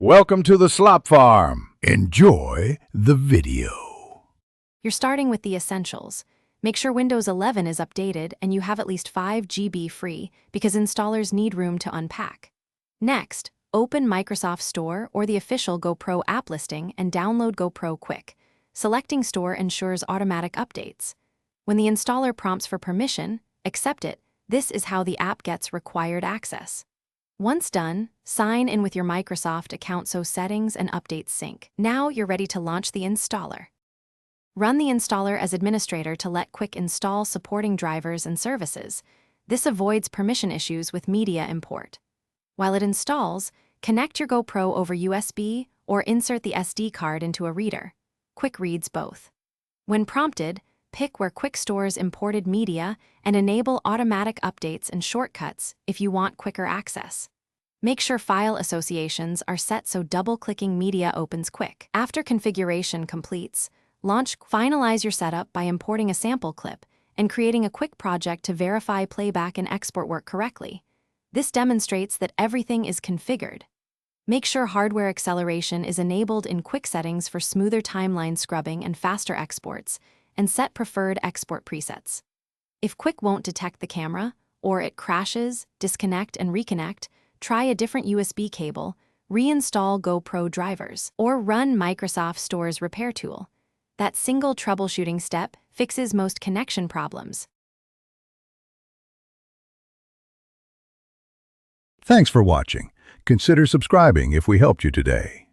Welcome to the Slop Farm. Enjoy the video. You're starting with the essentials. Make sure Windows 11 is updated and you have at least 5 GB free because installers need room to unpack. Next, open Microsoft Store or the official GoPro app listing and download GoPro Quik. Selecting Store ensures automatic updates. When the installer prompts for permission, accept it. This is how the app gets required access. Once done, sign in with your Microsoft account so settings and updates sync. Now you're ready to launch the installer. Run the installer as administrator to let Quik install supporting drivers and services. This avoids permission issues with media import. While it installs, connect your GoPro over USB or insert the SD card into a reader. Quik reads both. When prompted, pick where Quik stores imported media and enable automatic updates and shortcuts if you want quicker access. Make sure file associations are set so double-clicking media opens Quik. After configuration completes, finalize your setup by importing a sample clip and creating a Quik project to verify playback and export work correctly. This demonstrates that everything is configured. Make sure hardware acceleration is enabled in Quik settings for smoother timeline scrubbing and faster exports, and set preferred export presets. If Quik won't detect the camera, or it crashes, disconnect and reconnect, try a different USB cable, reinstall GoPro drivers, or run Microsoft Store's repair tool. That single troubleshooting step fixes most connection problems. Thanks for watching. Consider subscribing if we helped you today.